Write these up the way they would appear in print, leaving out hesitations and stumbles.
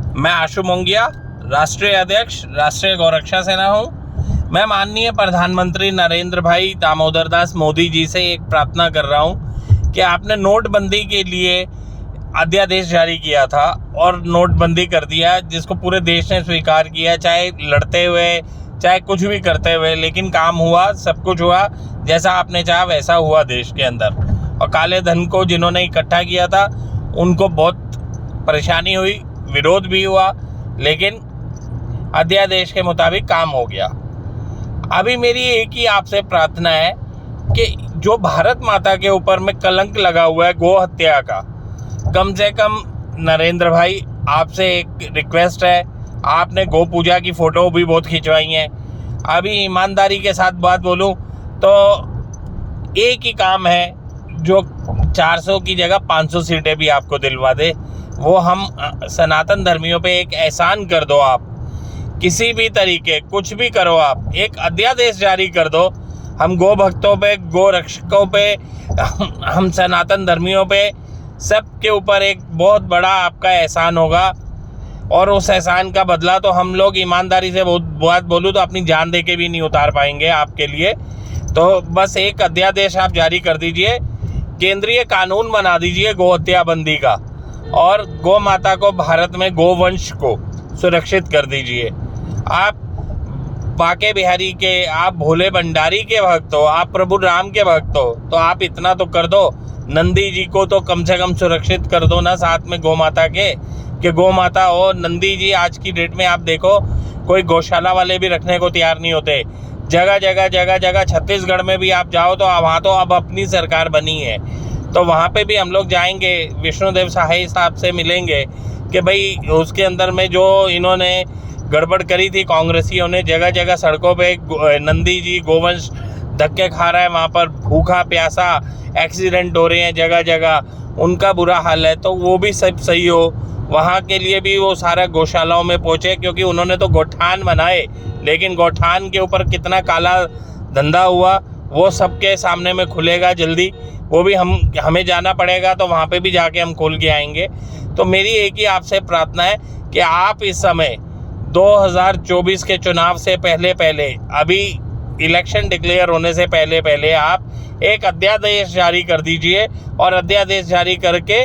मैं आशु मोंगिया, राष्ट्रीय अध्यक्ष राष्ट्रीय गौरक्षा सेना हूँ। मैं माननीय प्रधानमंत्री नरेंद्र भाई दामोदर दास मोदी जी से एक प्रार्थना कर रहा हूँ कि आपने नोटबंदी के लिए अध्यादेश जारी किया था और नोटबंदी कर दिया, जिसको पूरे देश ने स्वीकार किया, चाहे लड़ते हुए चाहे कुछ भी करते हुए, लेकिन काम हुआ, सब कुछ हुआ, जैसा आपने चाहा वैसा हुआ देश के अंदर। और काले धन को जिन्होंने इकट्ठा किया था उनको बहुत परेशानी हुई, विरोध भी हुआ, लेकिन अध्यादेश के मुताबिक काम हो गया। अभी मेरी एक ही आपसे प्रार्थना है कि जो भारत माता के ऊपर में कलंक लगा हुआ है गौ हत्या का, कम से कम नरेंद्र भाई आपसे एक रिक्वेस्ट है, आपने गौ पूजा की फ़ोटो भी बहुत खिंचवाई हैं। अभी ईमानदारी के साथ बात बोलूं तो एक ही काम है जो 400 की जगह 500 सीटें भी आपको दिलवा दे, वो हम सनातन धर्मियों पे एक एहसान कर दो। आप किसी भी तरीके कुछ भी करो, आप एक अध्यादेश जारी कर दो। हम गौ भक्तों पे, गौ रक्षकों पे, हम सनातन धर्मियों पे, सब के ऊपर एक बहुत बड़ा आपका एहसान होगा। और उस एहसान का बदला तो हम लोग ईमानदारी से बहुत बात बोलूँ तो अपनी जान दे के भी नहीं उतार पाएंगे आपके लिए। तो बस एक अध्यादेश आप जारी कर दीजिए, केंद्रीय कानून बना दीजिए गौ हत्या बंदी का, और गौ माता को, भारत में गोवंश को सुरक्षित कर दीजिए। आप बांके बिहारी के, आप भोले भंडारी के भक्त हो, आप प्रभु राम के भक्त हो, तो आप इतना तो कर दो, नंदी जी को तो कम से कम सुरक्षित कर दो ना, साथ में गौ माता के, कि गौ माता हो। नंदी जी आज की डेट में आप देखो, कोई गौशाला वाले भी रखने को तैयार नहीं होते। जगह जगह छत्तीसगढ़ में भी आप जाओ तो वहाँ तो अब अपनी सरकार बनी है, तो वहाँ पे भी हम लोग जाएंगे, विष्णुदेव सहाय साहब से मिलेंगे कि भाई उसके अंदर में जो इन्होंने गड़बड़ करी थी कांग्रेसियों ने, जगह जगह सड़कों पे नंदी जी गोवंश धक्के खा रहा है, वहाँ पर भूखा प्यासा एक्सीडेंट हो रहे हैं जगह जगह, उनका बुरा हाल है। तो वो भी सब सही हो, वहाँ के लिए भी वो सारा गौशालाओं में पहुँचे, क्योंकि उन्होंने तो गौठान बनाए, लेकिन गौठान के ऊपर कितना काला धंधा हुआ वो सबके सामने में खुलेगा जल्दी। वो भी हमें जाना पड़ेगा, तो वहाँ पे भी जाके हम खोल के आएंगे। तो मेरी एक ही आपसे प्रार्थना है कि आप इस समय 2024 के चुनाव से पहले अभी इलेक्शन डिक्लेयर होने से पहले आप एक अध्यादेश जारी कर दीजिए, और अध्यादेश जारी करके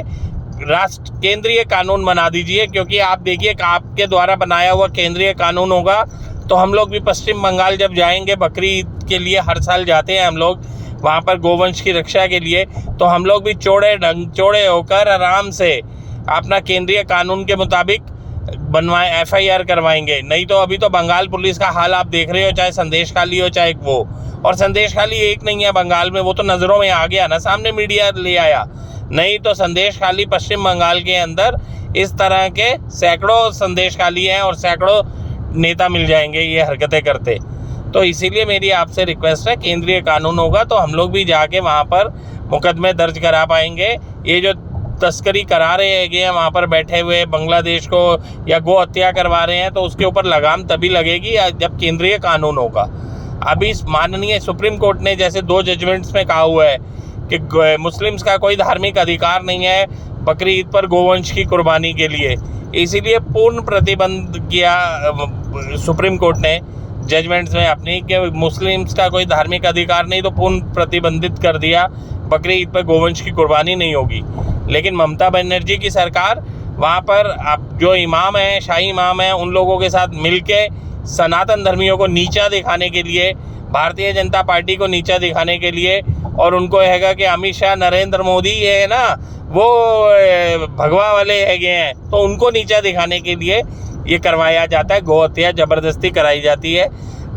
केंद्रीय कानून बना दीजिए। क्योंकि आप देखिए, आपके द्वारा बनाया हुआ केंद्रीय कानून होगा तो हम लोग भी पश्चिम बंगाल जब जाएंगे, बकरी ईद के लिए हर साल जाते हैं हम लोग वहाँ पर गोवंश की रक्षा के लिए, तो हम लोग भी चौड़े होकर आराम से अपना केंद्रीय कानून के मुताबिक बनवाए, FIR करवाएंगे। नहीं तो अभी तो बंगाल पुलिस का हाल आप देख रहे हो, चाहे संदेश खाली हो चाहे वो, और संदेश खाली एक नहीं है बंगाल में, वो तो नज़रों में आ गया ना, सामने मीडिया ले आया। नहीं तो संदेश खाली पश्चिम बंगाल के अंदर इस तरह के सैकड़ों संदेश खाली हैं और सैकड़ों नेता मिल जाएंगे ये हरकतें करते। तो इसीलिए मेरी आपसे रिक्वेस्ट है, केंद्रीय कानून होगा तो हम लोग भी जाके वहाँ पर मुकदमे दर्ज करा पाएंगे। ये जो तस्करी करा रहे हैं वहाँ पर बैठे हुए बांग्लादेश को, या गौ हत्या करवा रहे हैं, तो उसके ऊपर लगाम तभी लगेगी जब केंद्रीय कानून होगा। अभी माननीय सुप्रीम कोर्ट ने जैसे 2 जजमेंट्स में कहा हुआ है कि मुस्लिम्स का कोई धार्मिक अधिकार नहीं है बकरी ईद पर गोवंश की कुर्बानी के लिए, इसीलिए पूर्ण प्रतिबंध किया सुप्रीम कोर्ट ने जजमेंट्स में अपनी, कि मुस्लिम्स का कोई धार्मिक अधिकार नहीं, तो पूर्ण प्रतिबंधित कर दिया, बकरी ईद पर गोवंश की कुर्बानी नहीं होगी। लेकिन ममता बनर्जी की सरकार वहाँ पर अब जो इमाम हैं, शाही इमाम हैं, उन लोगों के साथ मिलके सनातन धर्मियों को नीचा दिखाने के लिए, भारतीय जनता पार्टी को नीचा दिखाने के लिए, और उनको हैगा कि अमित शाह, नरेंद्र मोदी है ना, वो भगवा वाले हैगे हैं, तो उनको नीचा दिखाने के लिए ये करवाया जाता है, गौ हत्या ज़बरदस्ती कराई जाती है।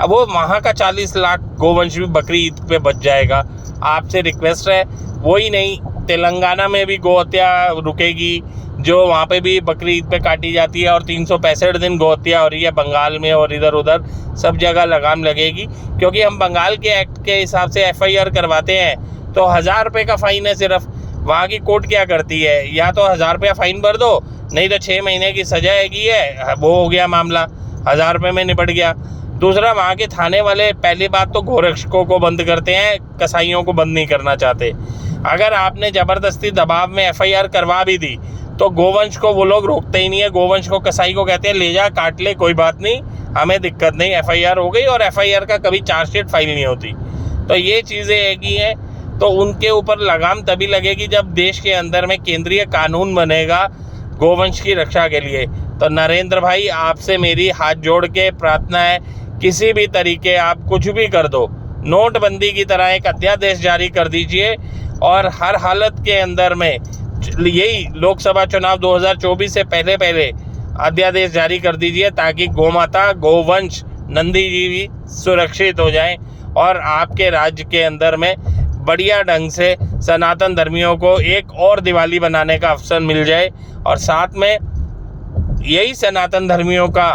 अब वो वहाँ का 40 लाख गोवंश भी बकरी ईद पे बच जाएगा। आपसे रिक्वेस्ट है, वही नहीं, तेलंगाना में भी गौ हत्या रुकेगी, जो वहाँ पे भी बकरी ईद पे काटी जाती है, और 365 दिन गौ हत्या हो रही है बंगाल में, और इधर उधर सब जगह लगाम लगेगी। क्योंकि हम बंगाल के एक्ट के हिसाब से FIR करवाते हैं तो 1000 रुपये का फ़ाइन है सिर्फ। वहाँ की कोर्ट क्या करती है, या तो 1000 रुपया फ़ाइन भर दो, नहीं तो 6 महीने की सजा है, वो हो गया मामला, 1000 रुपये में निपट गया। दूसरा, वहाँ के थाने वाले पहली बात तो गोरक्षकों को बंद करते हैं, कसाईयों को बंद नहीं करना चाहते। अगर आपने ज़बरदस्ती दबाव में FIR करवा भी दी तो गोवंश को वो लोग रोकते ही नहीं है। गोवंश को, कसाई को कहते हैं ले जा, काट ले, कोई बात नहीं, हमें दिक्कत नहीं, FIR हो गई, और FIR का कभी चार्जशीट फाइल नहीं होती। तो ये चीज़ें हैगी हैं। तो उनके ऊपर लगाम तभी लगेगी जब देश के अंदर में केंद्रीय कानून बनेगा गोवंश की रक्षा के लिए। तो नरेंद्र भाई, आपसे मेरी हाथ जोड़ के प्रार्थना है, किसी भी तरीके आप कुछ भी कर दो, नोटबंदी की तरह एक अध्यादेश जारी कर दीजिए, और हर हालत के अंदर में यही लोकसभा चुनाव 2024 से पहले अध्यादेश जारी कर दीजिए, ताकि गोमाता, गोवंश, नंदी जी भी सुरक्षित हो जाएं, और आपके राज्य के अंदर में बढ़िया ढंग से सनातन धर्मियों को एक और दिवाली बनाने का अवसर मिल जाए। और साथ में यही सनातन धर्मियों का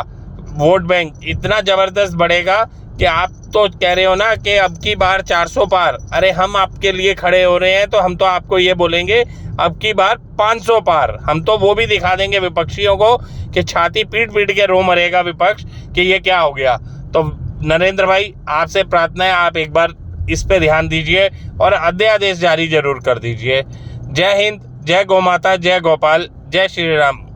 वोट बैंक इतना ज़बरदस्त बढ़ेगा कि आप तो कह रहे हो ना कि अब की बार 400 पार, अरे हम आपके लिए खड़े हो रहे हैं, तो हम तो आपको ये बोलेंगे अब की बार 500 पार। हम तो वो भी दिखा देंगे विपक्षियों को कि छाती पीट पीट के रो मरेगा विपक्ष कि ये क्या हो गया। तो नरेंद्र भाई, आपसे प्रार्थना है, आप एक बार इस पे ध्यान दीजिए और अध्यादेश जारी जरूर कर दीजिए। जय हिंद, जय गौ माता, जय गोपाल, जय श्री राम।